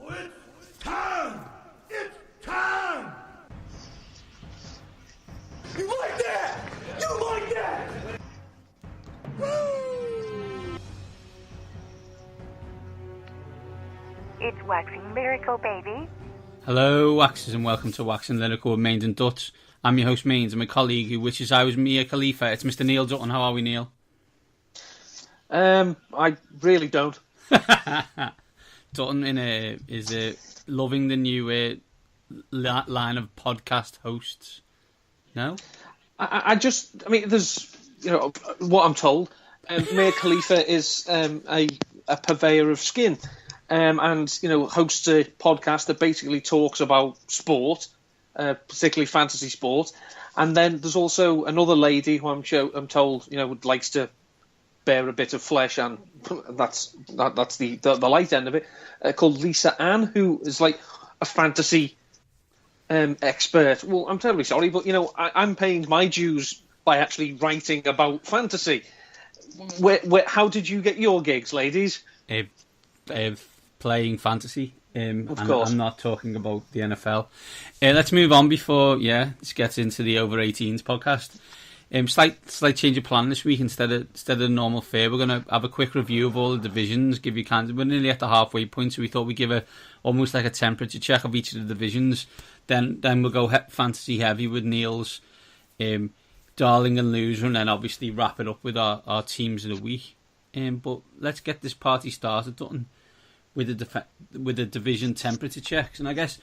It's time! It's time! You like that? You like that? Woo! It's Waxing Lyrical, baby. Hello, Waxers, and welcome to Waxing Lyrical with Mains and Duts. I'm your host, Mains, and my colleague who wishes I was Mia Khalifa. It's Mr. Neil Dutton. How are we, Neil? I really don't. Dutton is loving the new line of podcast hosts. No? I mean, there's, what I'm told. Mia Khalifa is a purveyor of skin. And hosts a podcast that basically talks about sport, particularly fantasy sport. And then there's also another lady who I'm told likes to bear a bit of flesh, and that's the light end of it, called Lisa Ann, who is like a fantasy expert. Well, I'm terribly sorry, but I'm paying my dues by actually writing about fantasy. How did you get your gigs, ladies? Playing fantasy. Of course. I'm not talking about the NFL. Let's move on before this gets into the over 18s podcast. Slight change of plan this week. Instead of the normal fare, we're going to have a quick review of all the divisions. We're nearly at the halfway point, so we thought we'd give almost like a temperature check of each of the divisions. Then we'll go fantasy heavy with Neil's darling and loser, and then obviously wrap it up with our teams of the week. But let's get this party started, Dutton, with the division temperature checks. And I guess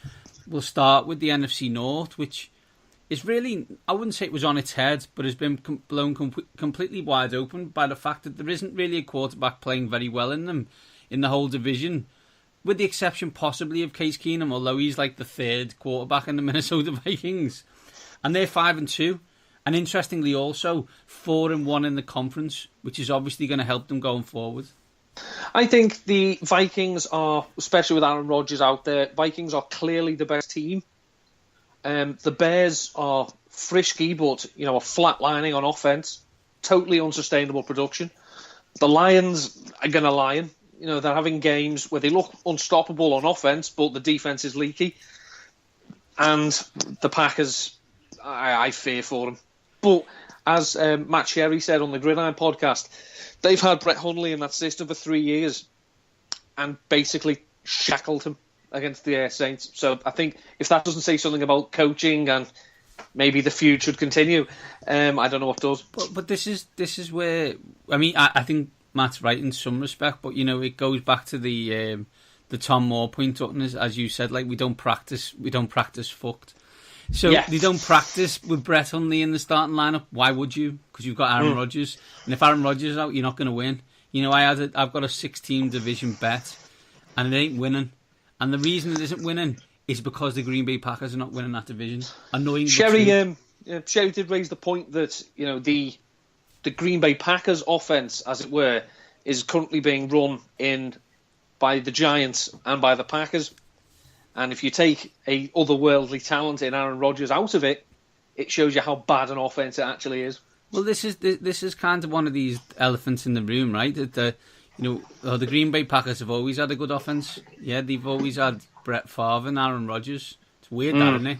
we'll start with the NFC North, which is really, I wouldn't say it was on its head, but has been blown completely wide open by the fact that there isn't really a quarterback playing very well in the whole division, with the exception possibly of Case Keenum, although he's like the third quarterback in the Minnesota Vikings. And they're 5-2. And interestingly also, 4-1 in the conference, which is obviously going to help them going forward. I think the Vikings are, especially with Aaron Rodgers out there, Vikings are clearly the best team. The Bears are frisky, but are flatlining on offense. Totally unsustainable production. The Lions are going to lion. They're having games where they look unstoppable on offense, but the defense is leaky. And the Packers, I fear for them. But as Matt Sherry said on the Gridiron podcast, they've had Brett Hundley in that system for 3 years and basically shackled him against the Saints. So I think if that doesn't say something about coaching and maybe the feud should continue, I don't know what does. But this is where, I mean, I think Matt's right in some respect, but it goes back to the Tom Moore point, as you said, like we don't practice fucked. So they don't practice with Brett Hundley in the starting lineup. Why would you? Because you've got Aaron Rodgers, and if Aaron Rodgers is out, you're not going to win. I've got a 6-team division bet, and it ain't winning. And the reason it isn't winning is because the Green Bay Packers are not winning that division. Annoying. Sherry did raise the point that the Green Bay Packers offense, as it were, is currently being run in by the Giants and by the Packers. And if you take a otherworldly talent in Aaron Rodgers out of it, it shows you how bad an offense it actually is. Well, this is kind of one of these elephants in the room, right? That the Green Bay Packers have always had a good offense. Yeah, they've always had Brett Favre and Aaron Rodgers. It's weird, that, isn't it?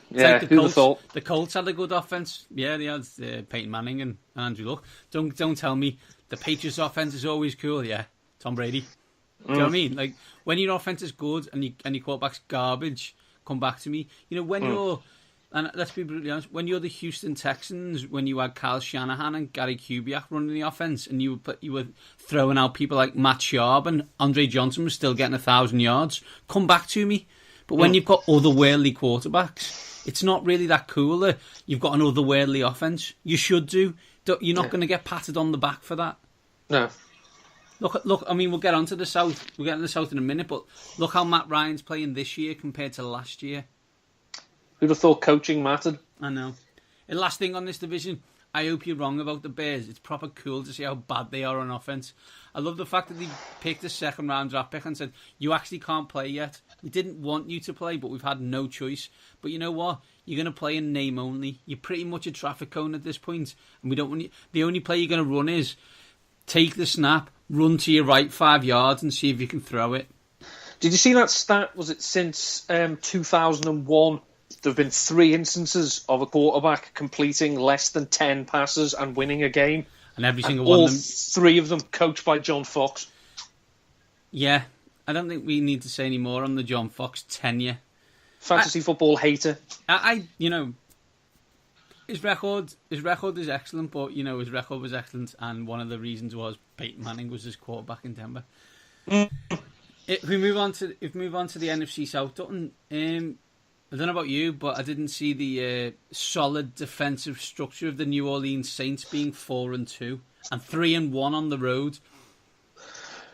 It's like who'd have thought? The Colts had a good offense. Yeah, they had Peyton Manning and Andrew Luck. Don't tell me the Patriots' offense is always cool. Yeah, Tom Brady. Do you know what I mean? Like, when your offense is good and your quarterback's garbage, come back to me. When you're, and let's be brutally honest, when you're the Houston Texans, when you had Kyle Shanahan and Gary Kubiak running the offense, and you were throwing out people like Matt Schaub and Andre Johnson was still getting 1,000 yards, come back to me. But when you've got otherworldly quarterbacks, it's not really that cool that you've got an otherworldly offense. You should do. You're not going to get patted on the back for that. No. Look. I mean, we'll get onto the South. We'll get into the South in a minute, but look how Matt Ryan's playing this year compared to last year. Who'd have thought coaching mattered? I know. And last thing on this division, I hope you're wrong about the Bears. It's proper cool to see how bad they are on offense. I love the fact that they picked a second-round draft pick and said, you actually can't play yet. We didn't want you to play, but we've had no choice. But you know what? You're going to play in name only. You're pretty much a traffic cone at this point, and we don't want you. The only play you're going to run is take the snap, run to your right 5 yards, and see if you can throw it. Did you see that stat? Was it since 2001? There have been 3 instances of a quarterback completing less than 10 passes and winning a game. And every single one all of them... 3 of them coached by John Fox. Yeah, I don't think we need to say any more on the John Fox tenure. Fantasy football hater. His record is excellent, but his record was excellent, and one of the reasons was Peyton Manning was his quarterback in Denver. If we move on to the NFC South, Dutton, I don't know about you, but I didn't see the solid defensive structure of the New Orleans Saints being 4-2 and 3-1 on the road.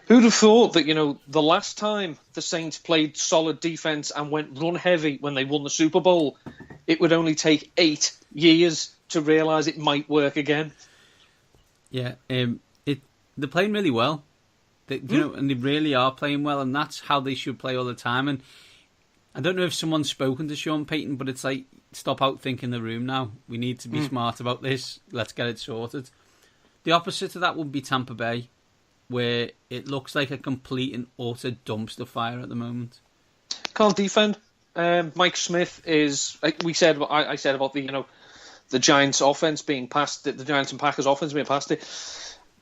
Who'd have thought that, the last time the Saints played solid defense and went run heavy when they won the Super Bowl, it would only take 8 years to realise it might work again. Yeah, they're playing really well. And they really are playing well, and that's how they should play all the time. And I don't know if someone's spoken to Sean Payton, but it's like, stop outthinking the room now. We need to be smart about this. Let's get it sorted. The opposite of that would be Tampa Bay, where it looks like a complete and utter dumpster fire at the moment. Can't defend. Mike Smith is, like I said about the Giants offense being past the Giants and Packers offense being past it.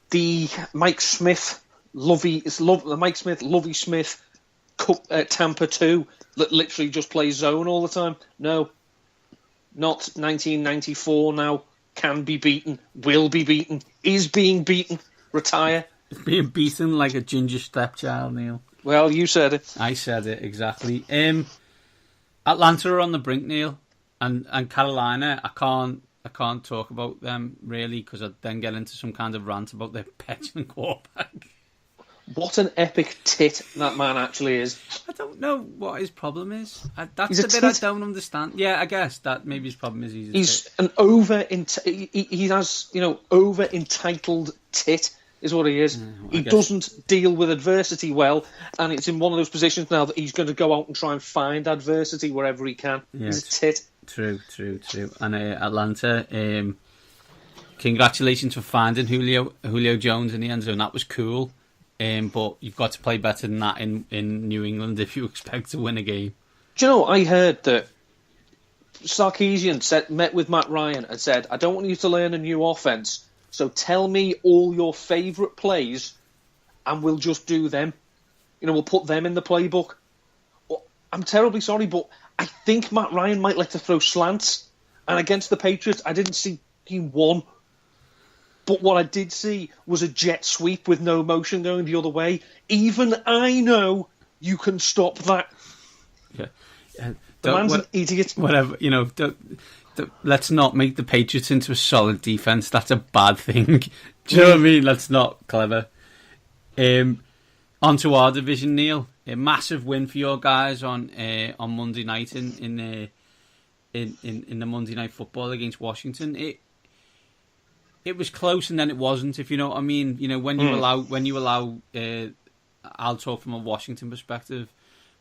The Mike Smith, Lovey Smith, Tampa 2 that literally just plays zone all the time. No, not 1994 now. Can be beaten, will be beaten, is being beaten. Retire. Being beaten like a ginger stepchild, Neil. Well, you said it. I said it, exactly. Atlanta are on the brink, Neil, and Carolina. I can't talk about them really because I'd then get into some kind of rant about their petulant quarterback. What an epic tit that man actually is. I don't know what his problem is. That's the bit I don't understand. Yeah, I guess that maybe his problem is he's an over entitled tit is what he is. He doesn't deal with adversity well, and it's in one of those positions now that he's going to go out and try and find adversity wherever he can. Yeah, he's a tit. True. And Atlanta, congratulations for finding Julio Jones in the end zone. That was cool. But you've got to play better than that in New England if you expect to win a game. Do you know, I heard that Sarkisian met with Matt Ryan and said, I don't want you to learn a new offense, so tell me all your favourite plays and we'll just do them. We'll put them in the playbook. I'm terribly sorry, but I think Matt Ryan might like to throw slants. And against the Patriots, I didn't see one. But what I did see was a jet sweep with no motion going the other way. Even I know you can stop that. Yeah. The man's an idiot. Whatever, let's not make the Patriots into a solid defence. That's a bad thing. Do you know what I mean? That's not clever. On to our division, Neil. A massive win for your guys on Monday night in the Monday Night Football against Washington. It was close and then it wasn't, if you know what I mean. When you allow I'll talk from a Washington perspective,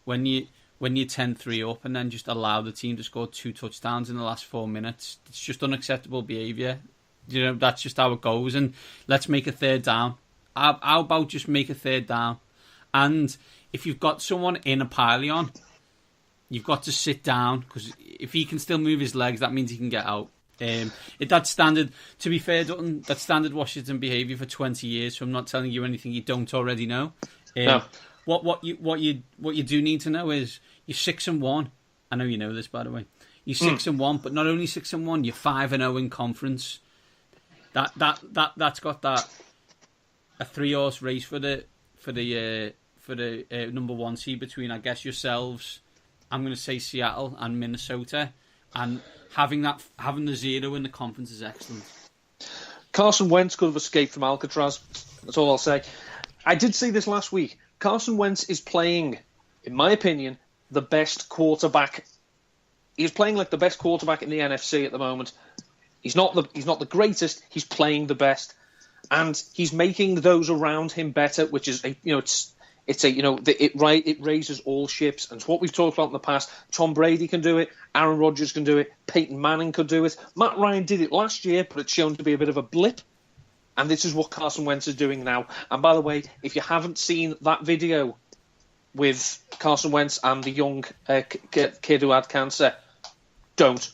when you're 10-3 up and then just allow the team to score 2 touchdowns in the last 4 minutes, it's just unacceptable behaviour. That's just how it goes. And let's make a third down. How about just make a third down? And if you've got someone in a pylon, you've got to sit down, because if he can still move his legs, that means he can get out. That's standard. To be fair, Dutton, that's standard Washington behaviour for 20 years. So I'm not telling you anything you don't already know. No. What you do need to know is you're 6-1. I know you know this, by the way. You're 6-1, but not only 6-1, you're 5-0 in conference. That's got that a 3-horse race for the number 1 seed between, I guess, yourselves. I'm going to say Seattle and Minnesota, and having the 0 in the conference is excellent. Carson Wentz could have escaped from Alcatraz. That's all I'll say. I did say this last week. Carson Wentz is playing, in my opinion, the best quarterback. He's playing like the best quarterback in the NFC at the moment. He's not the greatest. He's playing the best, and he's making those around him better. Which is it raises all ships, and it's what we've talked about in the past. Tom Brady can do it. Aaron Rodgers can do it. Peyton Manning could do it. Matt Ryan did it last year, but it's shown to be a bit of a blip. And this is what Carson Wentz is doing now. And by the way, if you haven't seen that video with Carson Wentz and the young kid who had cancer. Don't.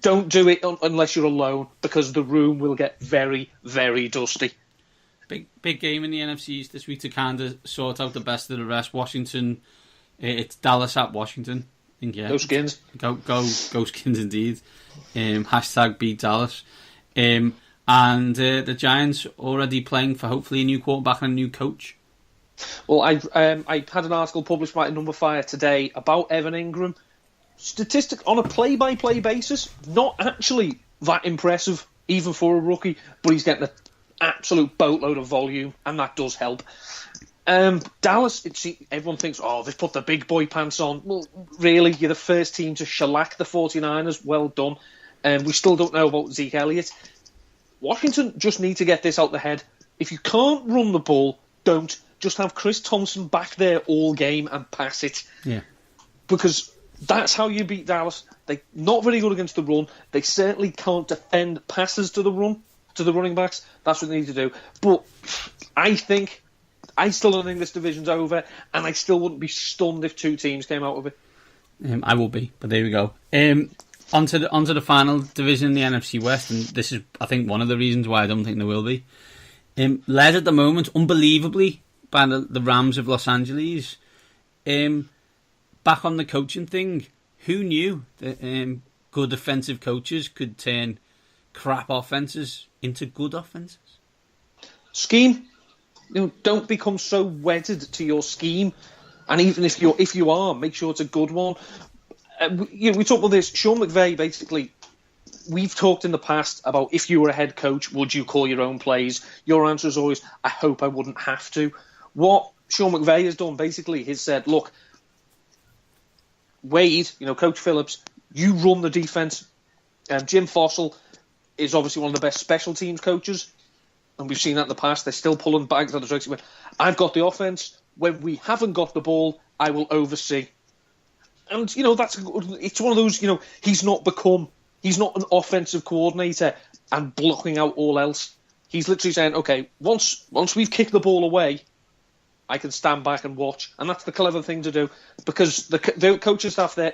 Don't do it unless you're alone, because the room will get very, very dusty. Big game in the NFC East this week to kind of sort out the best of the rest. Washington, it's Dallas at Washington. I think, yeah. Go Skins. Go Skins indeed. Hashtag beat Dallas. And the Giants already playing for hopefully a new quarterback and a new coach. Well, I had an article published by Number Fire today about Evan Ingram. Statistic on a play-by-play basis, not actually that impressive, even for a rookie, but he's getting an absolute boatload of volume, and that does help. Dallas, everyone thinks, they've put the big boy pants on. Well, really, you're the first team to shellac the 49ers. Well done. We still don't know about Zeke Elliott. Washington just need to get this out the head. If you can't run the ball, don't. Just have Chris Thompson back there all game and pass it. Yeah. Because that's how you beat Dallas. They're not very good against the run. They certainly can't defend passes to the running backs. That's what they need to do. But I still don't think this division's over, and I still wouldn't be stunned if two teams came out of it. I will be, but there we go. Onto the final division in the NFC West, and this is, I think, one of the reasons why I don't think there will be. Led at the moment, unbelievably, by the Rams of Los Angeles. Back on the coaching thing, who knew that good offensive coaches could turn crap offenses into good offenses? Scheme. Don't become so wedded to your scheme, and even if you are, make sure it's a good one. We talked about this. Sean McVay, basically, we've talked in the past about if you were a head coach, would you call your own plays? Your answer is always, I hope I wouldn't have to. What Sean McVay has done, basically, he's said, look, Wade, Coach Phillips, you run the defense. Jim Fossil is obviously one of the best special teams coaches, and we've seen that in the past. They're still pulling bags on the tricks. I've got the offense. When we haven't got the ball, I will oversee. And it's one of those. He's not an offensive coordinator and blocking out all else. He's literally saying, okay, once we've kicked the ball away, I can stand back and watch, and that's the clever thing to do, because the coaching staff they're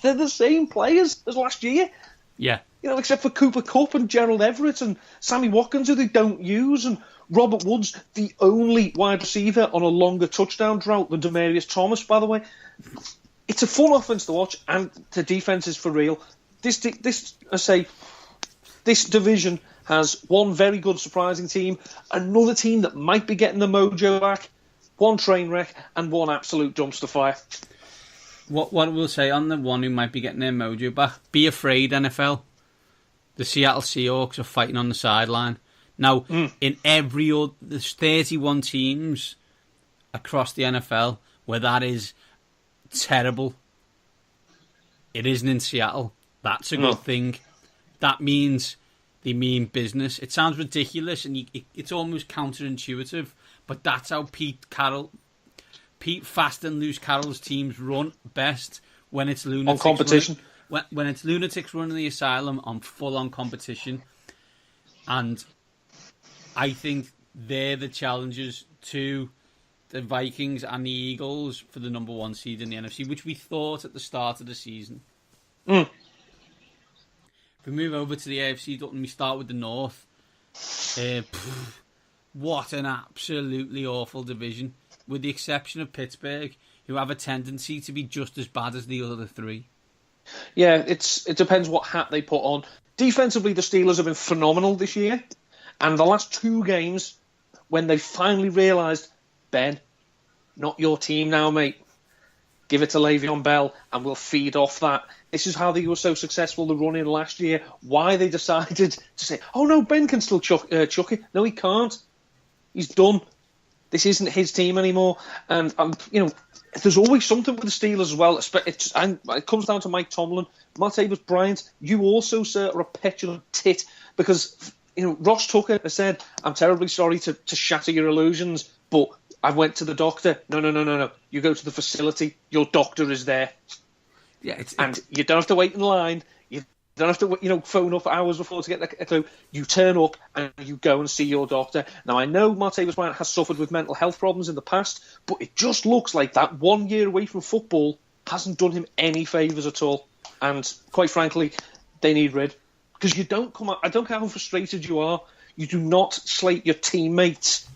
the same players as last year. Yeah. Except for Cooper Kupp and Gerald Everett and Sammy Watkins, who they don't use, and Robert Woods, the only wide receiver on a longer touchdown drought than Demaryius Thomas, by the way. It's a fun offense to watch, and the defense is for real. This division has one very good surprising team, another team that might be getting the mojo back, one train wreck, and one absolute dumpster fire. What we'll say on the one who might be getting their mojo back, be afraid, NFL. The Seattle Seahawks are fighting on the sideline. Now, in there's 31 teams across the NFL where that is terrible. It isn't in Seattle. That's a good thing. That means they mean business. It sounds ridiculous and it's almost counterintuitive, but that's how Pete Fast and Loose Carroll's teams run best, when it's lunatics on competition. When it's lunatics running the asylum on full-on competition. And I think they're the challengers to the Vikings and the Eagles for the number one seed in the NFC, which we thought at the start of the season. If we move over to the AFC, don't we start with the North? What an absolutely awful division, with the exception of Pittsburgh, who have a tendency to be just as bad as the other three. Yeah, it depends what hat they put on. Defensively, the Steelers have been phenomenal this year, and the last two games, when they finally realised, Ben, not your team now, mate. Give it to Le'Veon Bell, and we'll feed off that. This is how they were so successful the run-in last year. Why they decided to say, oh no, Ben can still chuck it. No, he can't. He's done. This isn't his team anymore. And, there's always something with the Steelers as well. It comes down to Mike Tomlin. Martavis Bryant, you also, sir, are a petulant tit, because Ross Tucker has said, I'm terribly sorry to shatter your illusions, but I went to the doctor. No. You go to the facility. Your doctor is there. Yeah, and you don't have to wait in line. You You don't have to, phone up hours before to get a clue. You turn up and you go and see your doctor. Now, I know Martavis Bryant has suffered with mental health problems in the past, but it just looks like that 1 year away from football hasn't done him any favours at all. And quite frankly, they need rid. Because you don't come out, I don't care how frustrated you are, you do not slate your teammates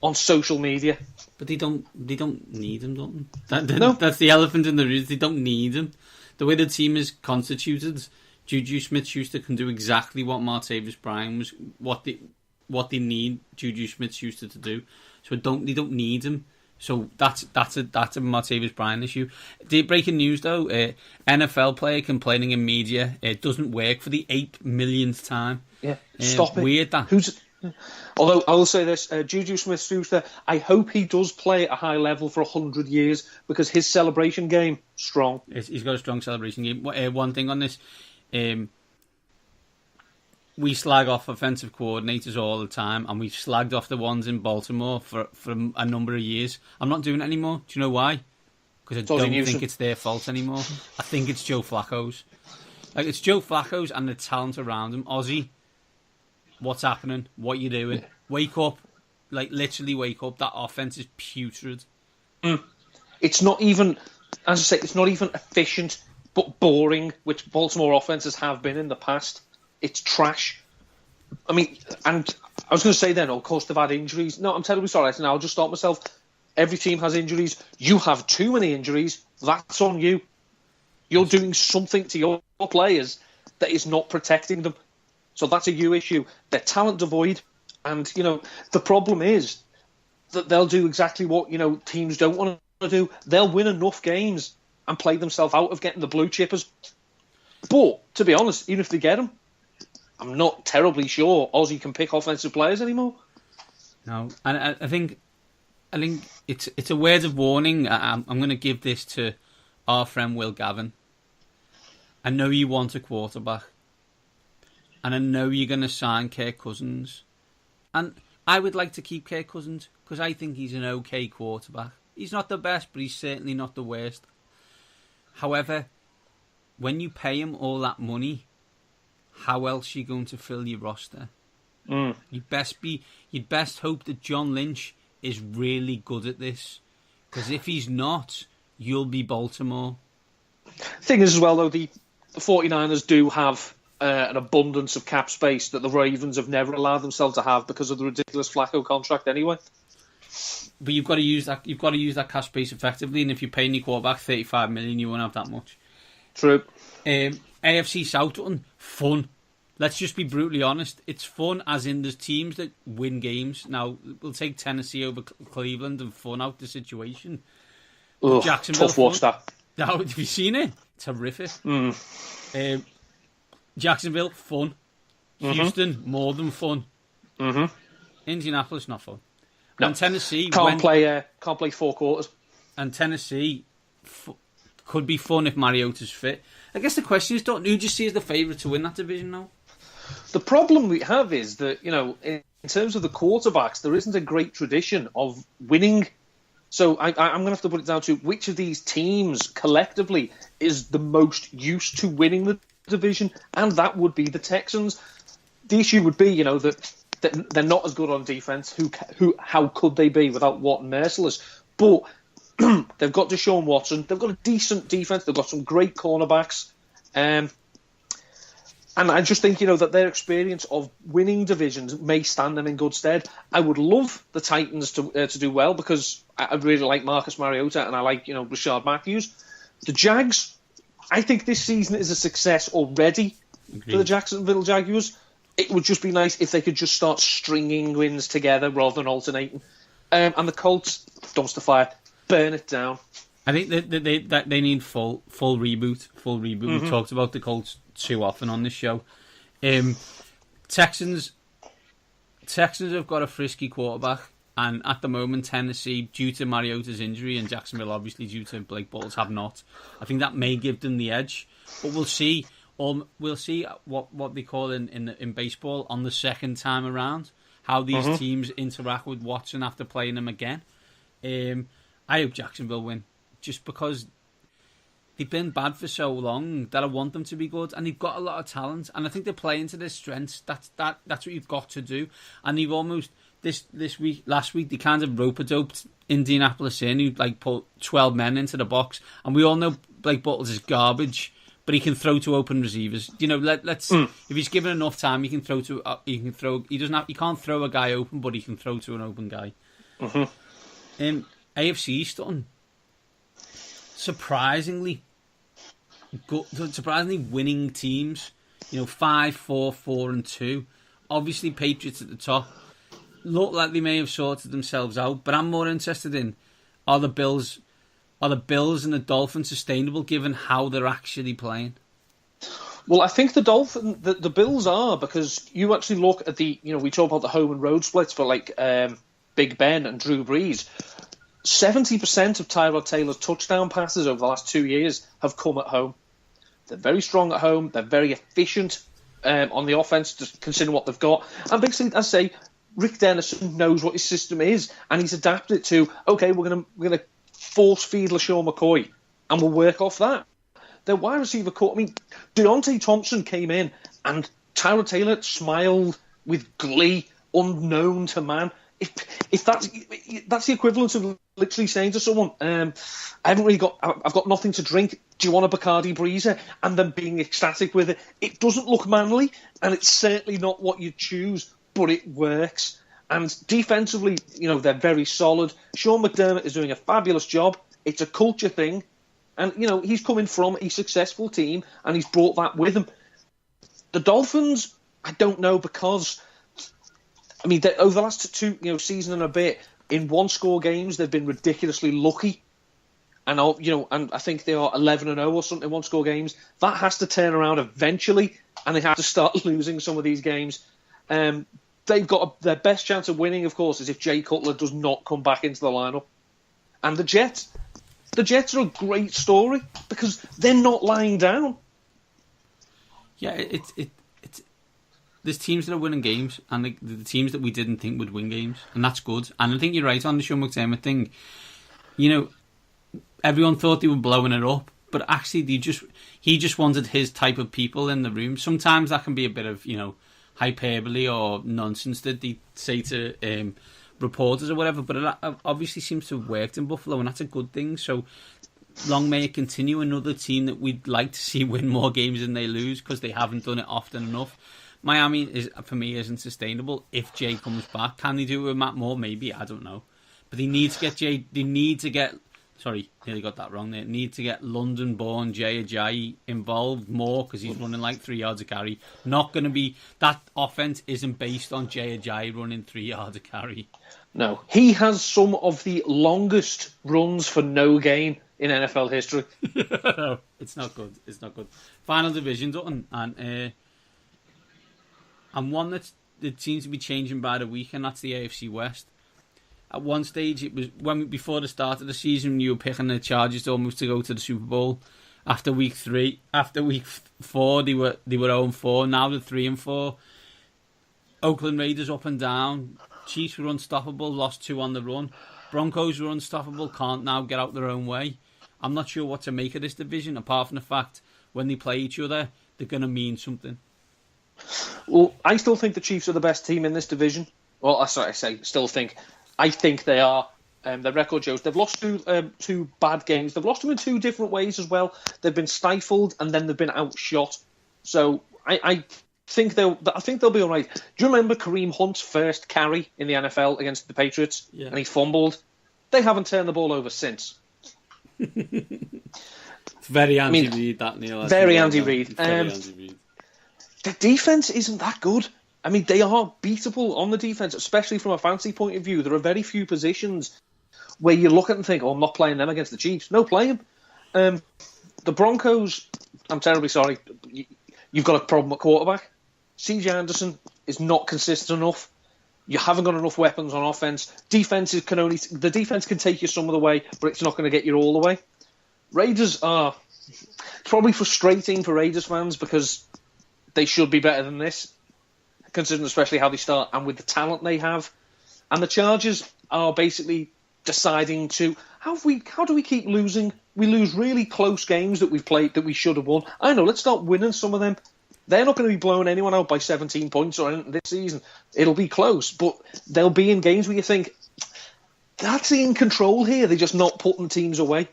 on social media. But they don't need him, don't they? No. That's the elephant in the room. They don't need him. The way the team is constituted, Juju Smith-Schuster can do exactly what Martavis Bryant was, what they need Juju Smith-Schuster to do. So they don't need him. So that's a Martavis Bryant issue. The breaking news though, NFL player complaining in media it doesn't work for the 8 millionth time. Yeah, stop it. Weird that. Although I will say this, Juju Smith-Schuster, I hope he does play at a high level for 100 years because his celebration game strong. He's got a strong celebration game. One thing on this. We slag off offensive coordinators all the time, and we've slagged off the ones in Baltimore for a number of years. I'm not doing it anymore. Do you know why? Because I don't think it's their fault anymore. I think it's Joe Flacco's. Like, it's Joe Flacco's and the talent around him. Ozzy, what's happening? What you doing? Wake up. Like, literally wake up. That offense is putrid. It's not even, as I say, it's not even efficient, but boring, which Baltimore offenses have been in the past. It's trash. I mean, and I was going to say then, of course, they've had injuries. No, I'm terribly sorry. I'll just stop myself. Every team has injuries. You have too many injuries. That's on you. You're doing something to your players that is not protecting them. So that's a you issue. They're talent devoid. And, the problem is that they'll do exactly what, teams don't want to do. They'll win enough games and play themselves out of getting the blue chippers. But, to be honest, even if they get them, I'm not terribly sure Ozzy can pick offensive players anymore. No, and I think it's a word of warning. I'm going to give this to our friend Will Gavin. I know you want a quarterback, and I know you're going to sign Kirk Cousins, and I would like to keep Kirk Cousins because I think he's an okay quarterback. He's not the best, but he's certainly not the worst. However, when you pay him all that money, how else are you going to fill your roster? You'd best hope that John Lynch is really good at this, because if he's not, you'll be Baltimore. Thing is, as well, though, the 49ers do have an abundance of cap space that the Ravens have never allowed themselves to have because of the ridiculous Flacco contract anyway. But you've got to use that. You've got to use that cash space effectively, and if you're paying your quarterback $35 million, you won't have that much. True. AFC South one, fun. Let's just be brutally honest. It's fun, as in there's teams that win games. Now, we'll take Tennessee over Cleveland and fun out the situation. Ugh, Jacksonville, tough watch that. Now, have you seen it? It's horrific. Jacksonville, fun. Houston, more than fun. Indianapolis, not fun. No. And Tennessee can't play 4 quarters. And Tennessee could be fun if Mariota's fit. I guess the question is, who do you see as the favourite to win that division now? The problem we have is that, in terms of the quarterbacks, there isn't a great tradition of winning. So I'm going to have to put it down to which of these teams collectively is the most used to winning the division, and that would be the Texans. The issue would be, that they're not as good on defense. How could they be without Watt and Merciless? But they've got Deshaun Watson. They've got a decent defense. They've got some great cornerbacks. And I just think, that their experience of winning divisions may stand them in good stead. I would love the Titans to do well because I really like Marcus Mariota and I like, Rashard Matthews. The Jags, I think this season is a success already for the Jacksonville Jaguars. It would just be nice if they could just start stringing wins together rather than alternating. And the Colts, dumpster fire, burn it down. I think that they need full reboot. We've talked about the Colts too often on this show. Texans have got a frisky quarterback, and at the moment Tennessee, due to Mariota's injury, and Jacksonville obviously due to Blake Bortles, have not. I think that may give them the edge, but we'll see. We'll see what they call in baseball on the second time around, how these teams interact with Watson after playing them again. I hope Jacksonville win, just because they've been bad for so long that I want them to be good, and they've got a lot of talent, and I think they're playing to their strengths. That's what you've got to do, and they've almost last week they kind of rope-a-doped Indianapolis in, who like put 12 men into the box, and we all know Blake Bortles is garbage, but he can throw to open receivers. You know, let's if he's given enough time, he can throw to he can't throw a guy open, but he can throw to an open guy. AFC stunning. Surprisingly winning teams. You know, 5-4-4-2. Obviously, Patriots at the top. Look like they may have sorted themselves out, but I'm more interested in are the Bills and the Dolphins sustainable given how they're actually playing? Well, I think the Bills are, because you actually look at we talk about the home and road splits for like Big Ben and Drew Brees. 70% of Tyrod Taylor's touchdown passes over the last 2 years have come at home. They're very strong at home. They're very efficient on the offense, just considering what they've got. And basically, I say, Rick Dennison knows what his system is, and he's adapted it to, okay, we're gonna force feed LaShawn McCoy, and we'll work off that. Their wide receiver core, I mean, Deontay Thompson came in, and Tyrod Taylor smiled with glee, unknown to man. If that's the equivalent of literally saying to someone, I've got nothing to drink. Do you want a Bacardi Breezer? And then being ecstatic with it. It doesn't look manly, and it's certainly not what you choose, but it works. And defensively, they're very solid. Sean McDermott is doing a fabulous job. It's a culture thing, and he's coming from a successful team, and he's brought that with him. The Dolphins, I don't know, because I mean, over the last season and a bit, in one-score games, they've been ridiculously lucky. And I think they are 11-0 or something in one-score games. That has to turn around eventually, and they have to start losing some of these games. They've got their best chance of winning, of course, is if Jay Cutler does not come back into the lineup. And the Jets are a great story because they're not lying down. Yeah, there's teams that are winning games, and the teams that we didn't think would win games, and that's good. And I think you're right on the Sean McDermott thing. Everyone thought they were blowing it up, but actually he just wanted his type of people in the room. Sometimes that can be a bit of hyperbole or nonsense that they say to reporters or whatever, but it obviously seems to have worked in Buffalo, and that's a good thing. So long may it continue. Another team that we'd like to see win more games than they lose, because they haven't done it often enough. Miami for me isn't sustainable if Jay comes back. Can they do it with Matt Moore? Maybe, I don't know. But they need to get Jay. They need to get. Sorry, nearly got that wrong. They need to get London-born Jay Ajayi involved more, because he's running like 3 yards a carry. Not going to be that offense isn't based on Jay Ajayi running 3 yards a carry. No, he has some of the longest runs for no gain in NFL history. No, it's not good. It's not good. Final division, Dutton, and one that seems to be changing by the week, and that's the AFC West. At one stage, it was before the start of the season, you were picking the Chargers almost to go to the Super Bowl. After week 4, they were 0-4. Now they're 3-4. Oakland Raiders up and down. Chiefs were unstoppable, lost 2 on the run. Broncos were unstoppable, can't now get out their own way. I'm not sure what to make of this division, apart from the fact when they play each other, they're going to mean something. Well, I still think the Chiefs are the best team in this division. Well, I think they are. Their record shows they've lost two bad games. They've lost them in 2 different ways as well. They've been stifled and then they've been outshot. So I think they'll be all right. Do you remember Kareem Hunt's first carry in the NFL against the Patriots? Yeah. And he fumbled. They haven't turned the ball over since. It's very anti-Reid, that, Neil. Very anti-Reid. Very anti-Reid. The defense isn't that good. I mean, they are beatable on the defense, especially from a fantasy point of view. There are very few positions where you look at and think, I'm not playing them against the Chiefs. No, play them. The Broncos, I'm terribly sorry. You've got a problem at quarterback. C.J. Anderson is not consistent enough. You haven't got enough weapons on offense. The defense can take you some of the way, but it's not going to get you all the way. Raiders are probably frustrating for Raiders fans because they should be better than this, considering especially how they start and with the talent they have. And the Chargers are basically deciding to how do we keep losing we lose really close games that we've played that we should have won. I know, let's start winning some of them. They're not going to be blowing anyone out by 17 points or anything this season. It'll be close, but they'll be in games where you think, that's in control here. They're just not putting teams away.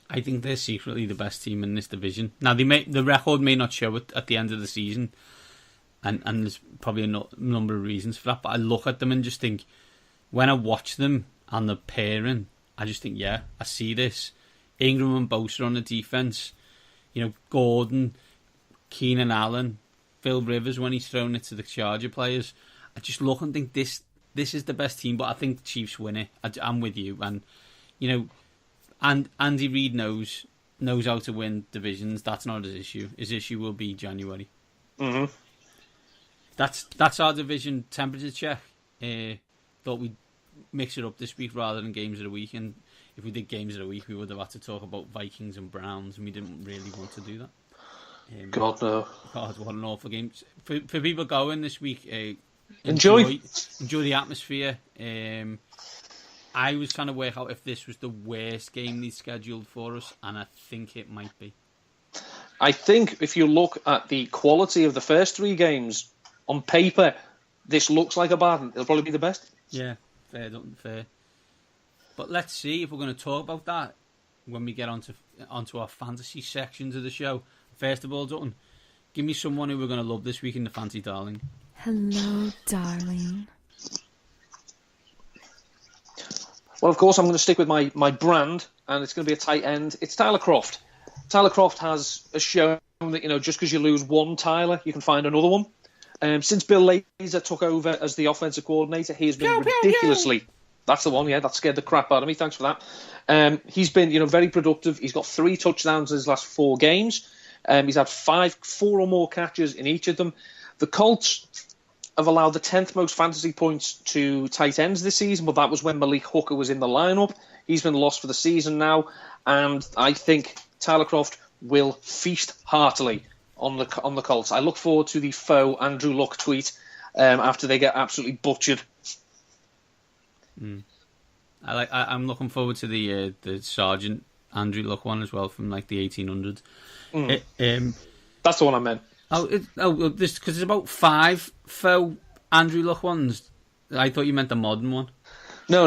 I think they're secretly the best team in this division. Now, the record may not show it at the end of the season, and there's probably a number of reasons for that, but I look at them and just think, when I watch them and the pairing, I just think, yeah, I see this. Ingram and Bosa on the defence, Gordon, Keenan Allen, Phil Rivers when he's thrown it to the Charger players. I just look and think this is the best team, but I think the Chiefs win it. I'm with you, and and Andy Reid knows how to win divisions. That's not his issue. His issue will be January. Mm-hmm. That's our division temperature check. Thought we'd mix it up this week rather than games of the week, and if we did games of the week, we would have had to talk about Vikings and Browns, and we didn't really want to do that. God, no. God, what an awful game. For people going this week, enjoy the atmosphere. I was trying to work out if this was the worst game they scheduled for us, and I think it might be. I think if you look at the quality of the first 3 games, on paper, this looks like a bad one. It'll probably be the best. Yeah, fair. But let's see if we're going to talk about that when we get onto our fantasy sections of the show. First of all, Dutton, give me someone who we're going to love this week in the Fancy Darling. Hello, darling. Well, of course, I'm going to stick with my brand, and it's going to be a tight end. It's Tyler Croft. Tyler Croft has shown that, just because you lose one Tyler, you can find another one. Since Bill Lazor took over as the offensive coordinator, he has been ridiculously... That's the one, yeah, that scared the crap out of me. Thanks for that. He's been, very productive. He's got 3 touchdowns in his last 4 games. He's had 4 or more catches in each of them. The Colts have allowed the 10th most fantasy points to tight ends this season, but that was when Malik Hooker was in the lineup. He's been lost for the season now, and I think Tyler Croft will feast heartily on the Colts. I look forward to the faux Andrew Luck tweet after they get absolutely butchered. I'm looking forward to the Sergeant Andrew Luck one as well from like the 1800s. That's the one I meant. This because there's about 5 faux Andrew Luck ones. I thought you meant the modern one. No.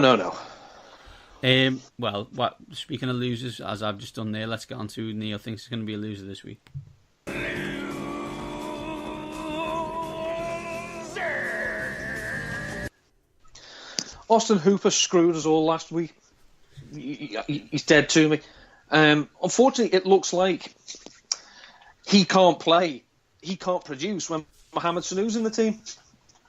Well, speaking of losers, as I've just done there, let's get on to Neil thinks is going to be a loser this week. Austin Hooper screwed us all last week. He's dead to me. Unfortunately, it looks like he can't play. He can't produce when Mohamed Sanu's in the team.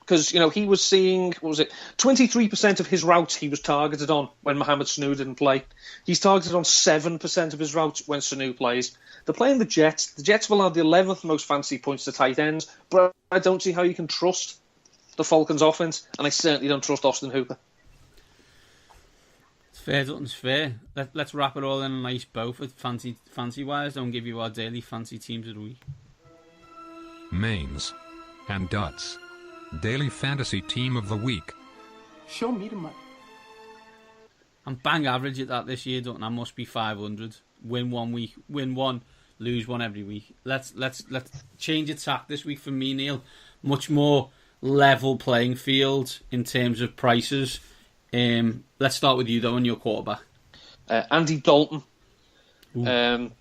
Because, he was seeing, 23% of his routes he was targeted on when Mohamed Sanu didn't play. He's targeted on 7% of his routes when Sanu plays. They're playing the Jets. The Jets have allowed the 11th most fantasy points to tight ends, but I don't see how you can trust the Falcons' offense, and I certainly don't trust Austin Hooper. It's fair, Dutton's fair. Let's wrap it all in a nice bow for fancy-wise. Don't give you our daily fancy teams of the week. Mains and Duts. Daily Fantasy Team of the Week. Show me the money. I'm bang average at that this year, Dutton. I must be 500. Win one week, win one, lose one every week. Let's change of tack this week for me, Neil. Much more level playing field in terms of prices. Let's start with you though on your quarterback. Andy Dalton. The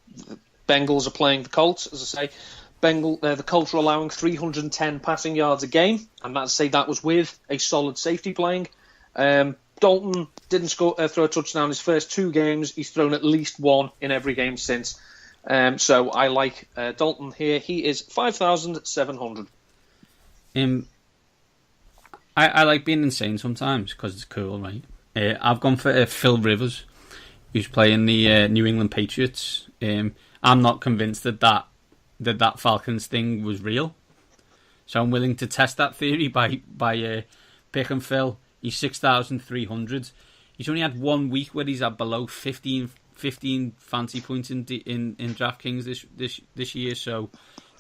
Bengals are playing the Colts, as I say. The Colts are allowing 310 passing yards a game, and that's say that was with a solid safety playing. Dalton didn't throw a touchdown in his first 2 games. He's thrown at least 1 in every game since. So I like Dalton here. He is 5,700. I like being insane sometimes because it's cool, right? I've gone for Phil Rivers, who's playing the New England Patriots. I'm not convinced that Falcons thing was real, so I'm willing to test that theory by picking Phil. He's 6,300. He's only had 1 week where he's had below 15 fancy points in DraftKings this year, so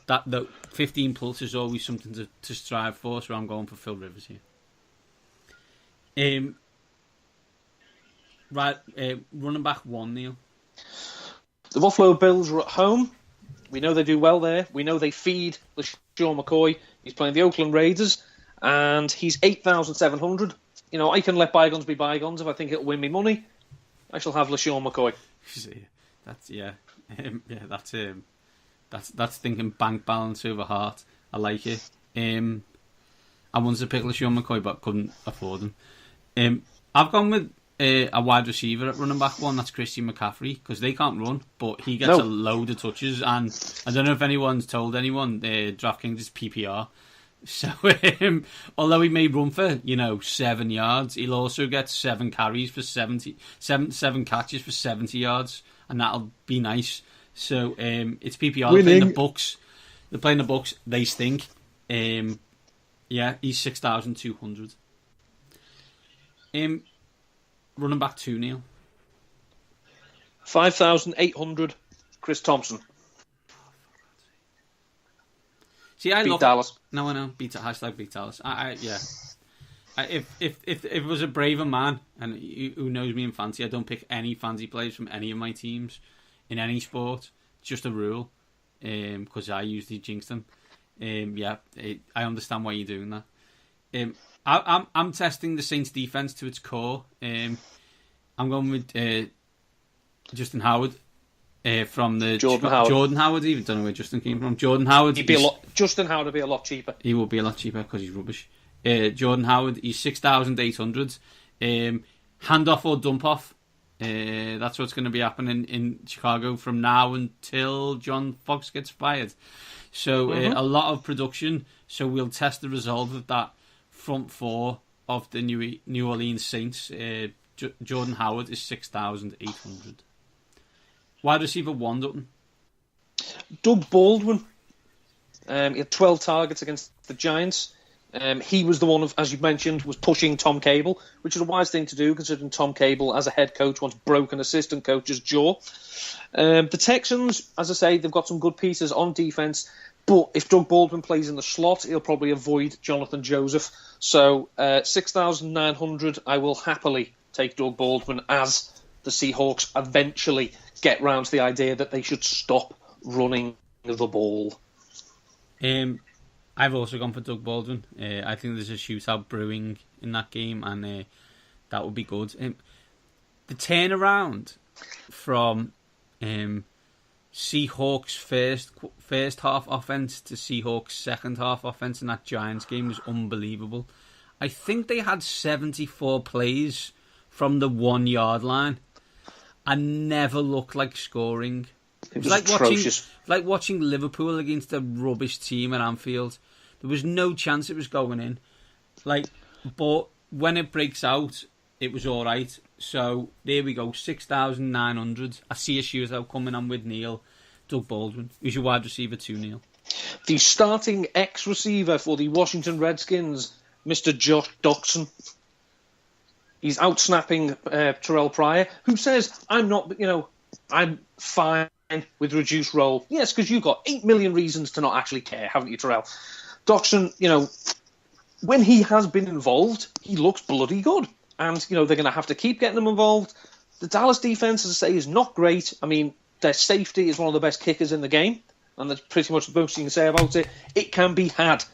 that the 15 plus is always something to strive for. So I'm going for Phil Rivers here. Running back 1, Neil. The Buffalo Bills are at home. We know they do well there. We know they feed LaShawn McCoy. He's playing the Oakland Raiders, and he's 8,700. You know, I can let bygones be bygones. If I think it'll win me money, I shall have LaShawn McCoy. That's thinking bank balance over heart. I like it. I wanted to pick LaShawn McCoy, but couldn't afford him. I've gone with a wide receiver at running back one. That's Christian McCaffrey, because they can't run, but he gets a load of touches. And I don't know if anyone's told anyone, DraftKings is PPR. So although he may run for 7 yards, he'll also get 7 carries for 7 catches for 70 yards, and that'll be nice. So it's PPR. They're playing the Bucks. They're playing the Bucks. They stink. He's 6,200. Running back 2, Neil. 5,800. Chris Thompson. See, I beat Dallas. No, I know. Beat Dallas. If it was a braver man, and who knows me in fantasy, I don't pick any fantasy players from any of my teams in any sport. It's just a rule, because I usually jinx them. I understand why you're doing that. I'm testing the Saints defense to its core. I'm going with Justin Howard. From the Jordan Howard, even don't know where Justin came from. Jordan Howard. Justin Howard would be a lot cheaper. He will be a lot cheaper because he's rubbish. Jordan Howard, he's 6,800. Handoff or dump off. That's what's going to be happening in Chicago from now until John Fox gets fired. So a lot of production. So we'll test the result of that front four of the New Orleans Saints. Jordan Howard is 6,800. Wide receiver 1, Dutton. Doug Baldwin. He had 12 targets against the Giants. He was the one, as you mentioned, was pushing Tom Cable, which is a wise thing to do, considering Tom Cable, as a head coach, once broke an assistant coach's jaw. The Texans, as I say, they've got some good pieces on defense, but if Doug Baldwin plays in the slot, he'll probably avoid Jonathan Joseph. So 6,900, I will happily take Doug Baldwin as the Seahawks eventually get round to the idea that they should stop running the ball. I've also gone for Doug Baldwin. I think there's a shootout brewing in that game, and that would be good. The turnaround from Seahawks' first half offense to Seahawks' second half offense in that Giants game was unbelievable. I think they had 74 plays from the 1 yard line and never looked like scoring. It was atrocious. Like watching Liverpool against a rubbish team at Anfield. There was no chance it was going in. But when it breaks out, it was all right. So there we go, 6,900. I see a shootout coming on with Neil. Doug Baldwin. Who's your wide receiver 2, Neil? The starting ex-receiver for the Washington Redskins, Mr. Josh Doctson. He's out-snapping Terrell Pryor, who says, I'm fine with reduced role. Yes, because you've got 8 million reasons to not actually care, haven't you, Terrell? Doctson, when he has been involved, he looks bloody good. And, they're going to have to keep getting him involved. The Dallas defense, as I say, is not great. I mean, their safety is one of the best kickers in the game. And that's pretty much the most you can say about it. It can be had.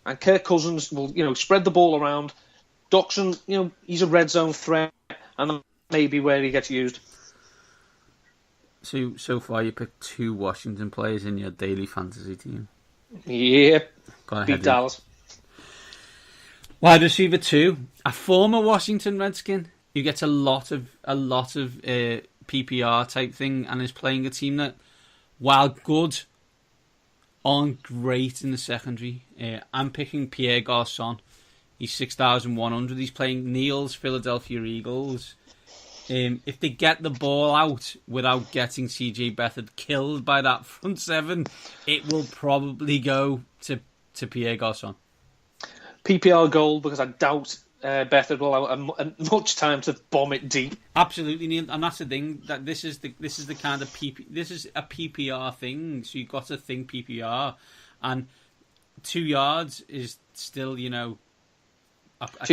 And Kirk Cousins will, spread the ball around. Doctson, he's a red zone threat, and that may be where he gets used. So far, you picked 2 Washington players in your daily fantasy team. Yeah, beat Dallas. Wide receiver 2, a former Washington Redskin who gets a lot of PPR type thing and is playing a team that, while good, aren't great in the secondary. I'm picking Pierre Garçon. He's 6,100. He's playing Neil's Philadelphia Eagles. If they get the ball out without getting CJ Beathard killed by that front seven, it will probably go to Pierre Garçon. PPR goal, because I doubt Beathard will have much time to bomb it deep. Absolutely, Neil, and that's the thing. That this is the kind of this is a PPR thing. So you've got to think PPR, and 2 yards is still 2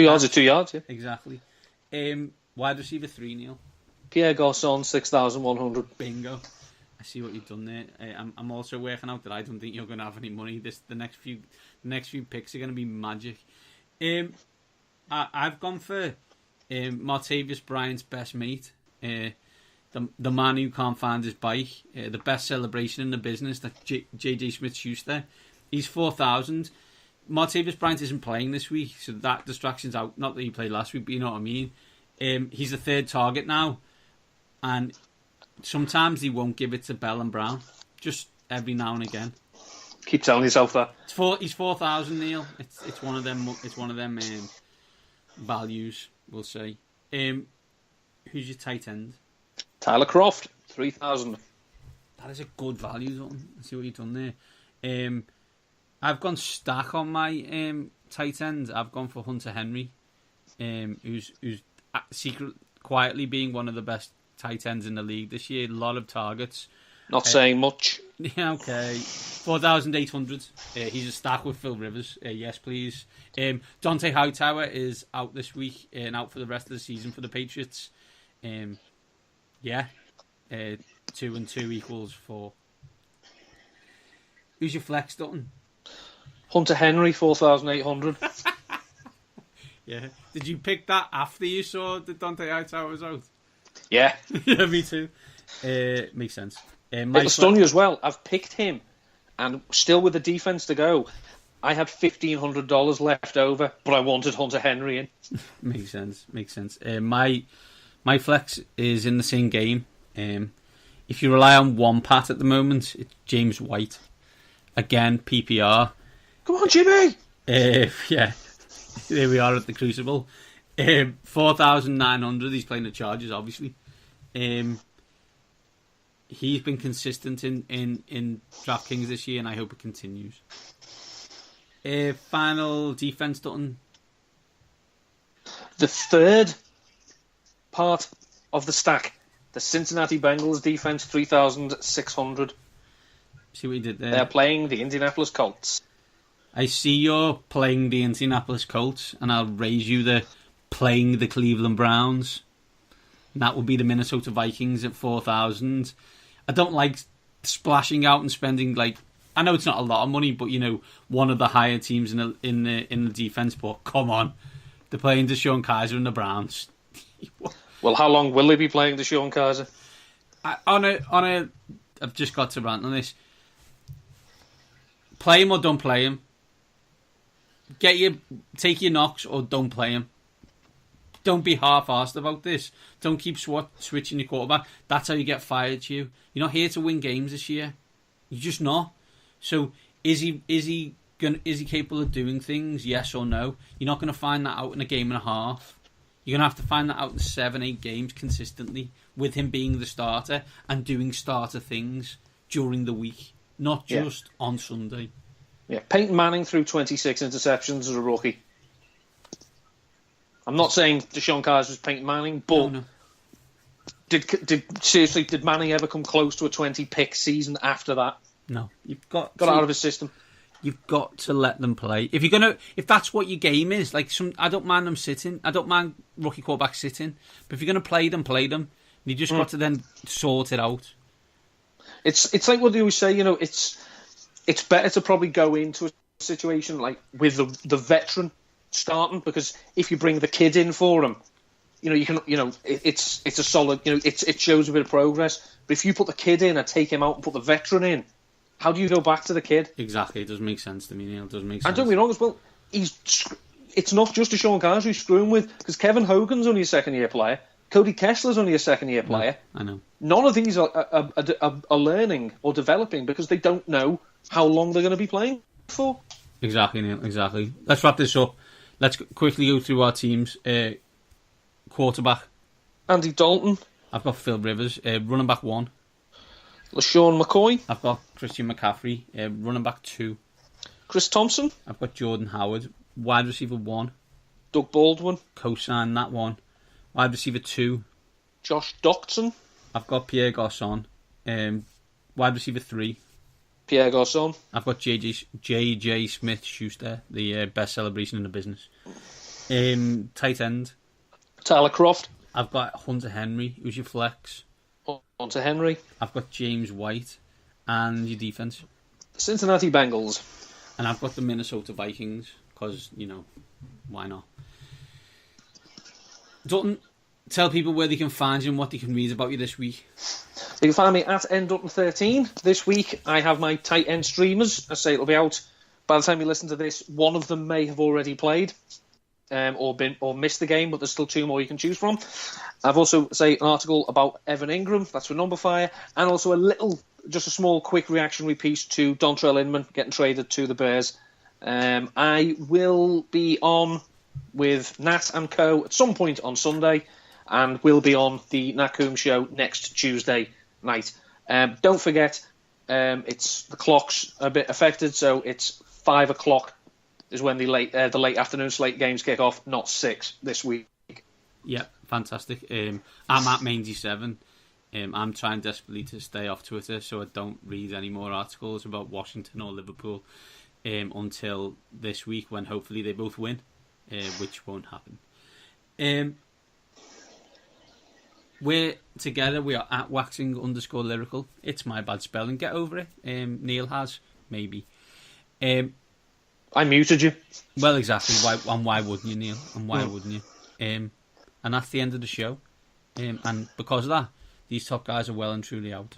yards are 2 yards, yeah. Exactly. Wide receiver 3, Neil. Pierre Garçon, 6,100. Bingo. see what you've done there. I'm also working out that I don't think you're going to have any money. The next few picks are going to be magic. I've gone for Martavius Bryant's best mate, the man who can't find his bike, the best celebration in the business, that JJ Smith-Schuster. He's 4,000. Martavius Bryant isn't playing this week, so that distraction's out. Not that he played last week, but you know what I mean. He's the third target now, and sometimes he won't give it to Bell and Brown. Just every now and again. Keep telling yourself that. He's 4,000, Neil. It's one of them. It's one of them values. We'll say. Who's your tight end? Tyler Croft, 3,000. That is a good value, Dalton. See what you've done there. I've gone stack on my tight end. I've gone for Hunter Henry, who's quietly being one of the best tight ends in the league this year. A lot of targets. Not saying much. Yeah, okay. 4,800. He's a stack with Phil Rivers. Yes, please. Dante Hightower is out this week and out for the rest of the season for the Patriots. 2 and 2 equals 4. Who's your flex, Dutton? Hunter Henry, 4,800. Yeah. Did you pick that after you saw that Dante Hightower was out? Yeah. Yeah, me too. Makes sense. It'll stun you as well. I've picked him, and still with the defense to go, I had $1,500 left over, but I wanted Hunter Henry in. Makes sense. My flex is in the same game. If you rely on one pat at the moment, it's James White. Again, PPR. Come on, Jimmy! Yeah, there we are at the Crucible. 4,900. He's playing the Chargers, obviously. He's been consistent in DraftKings this year, and I hope it continues. Final defense, Dutton. The third part of the stack, the Cincinnati Bengals defense, 3,600. See what you did there? They're playing the Indianapolis Colts. I see you're playing the Indianapolis Colts, and I'll raise you the playing the Cleveland Browns. And that would be the Minnesota Vikings at 4,000. I don't like splashing out and spending, like, I know it's not a lot of money, but you know, one of the higher teams in the defense. But come on, they're playing Deshaun Kaiser and the Browns. Well, how long will they be playing Deshaun Kaiser? I've just got to rant on this. Play him or don't play him. Take your knocks or don't play him. Don't be half-arsed about this. Don't keep switching your quarterback. That's how you get fired, Hugh. You're not here to win games this year. You're just not. So is he capable of doing things? Yes or no? You're not going to find that out in a game and a half. You're going to have to find that out in 7-8 games consistently with him being the starter and doing starter things during the week, not just on Sunday. Yeah, Peyton Manning threw 26 interceptions as a rookie. I'm not saying Deshaun Kaiser was Peyton Manning, but no. Did Manning ever come close to a 20-pick season after that? No, you've got out of his system. You've got to let them play. If that's what your game is, like I don't mind them sitting. I don't mind rookie quarterbacks sitting. But if you're going to play them, play them. You just got to then sort it out. It's like what they always say. You know, it's better to probably go into a situation like with the veteran starting, because if you bring the kid in for him, it's a solid. It shows a bit of progress. But if you put the kid in and take him out and put the veteran in, how do you go back to the kid? Exactly, it doesn't make sense to me, Neil. It doesn't make sense. And don't be wrong as well. It's not just Deshaun Kaiser who's screwing with, because Kevin Hogan's only a second-year player. Cody Kessler's only a second-year player. No, I know. None of these are learning or developing because they don't know how long they're going to be playing for. Exactly, Neil. Exactly. Let's wrap this up. Let's quickly go through our teams. Quarterback. Andy Dalton. I've got Phil Rivers. Running back 1. LaShawn McCoy. I've got Christian McCaffrey. Running back 2. Chris Thompson. I've got Jordan Howard. Wide receiver 1. Doug Baldwin. Co-sign that one. Wide receiver 2. Josh Doctson. I've got Pierre Garçon. Wide receiver 3. Pierre Garçon. I've got JJ Smith-Schuster, the best celebration in the business. Tight end. Tyler Croft. I've got Hunter Henry. Who's your flex? On to Henry. I've got James White. And your defence. Cincinnati Bengals. And I've got the Minnesota Vikings, because, why not? Dutton, tell people where they can find you and what they can read about you this week. You can find me at ndutton13. This week I have my tight end streamers. I say it'll be out by the time you listen to this. One of them may have already played or missed the game, but there's still 2 more you can choose from. I've also an article about Evan Ingram, that's for Numberfire, and also just a small quick reactionary piece to Dontrell Inman getting traded to the Bears. I will be on with Nat and Co at some point on Sunday, and we'll be on the Nat Coombs show next Tuesday night. Don't forget, it's the clock's a bit affected, so it's 5 o'clock is when the late afternoon slate games kick off, not 6 this week. Yeah, fantastic. I'm at Mandy7. I'm trying desperately to stay off Twitter so I don't read any more articles about Washington or Liverpool until this week, when hopefully they both win, which won't happen. We're together. We are at waxing_lyrical. It's my bad spelling. Get over it. Neil has, maybe. I muted you. Well, exactly. Why wouldn't you, Neil? And why wouldn't you? And that's the end of the show. And because of that, these top guys are well and truly out.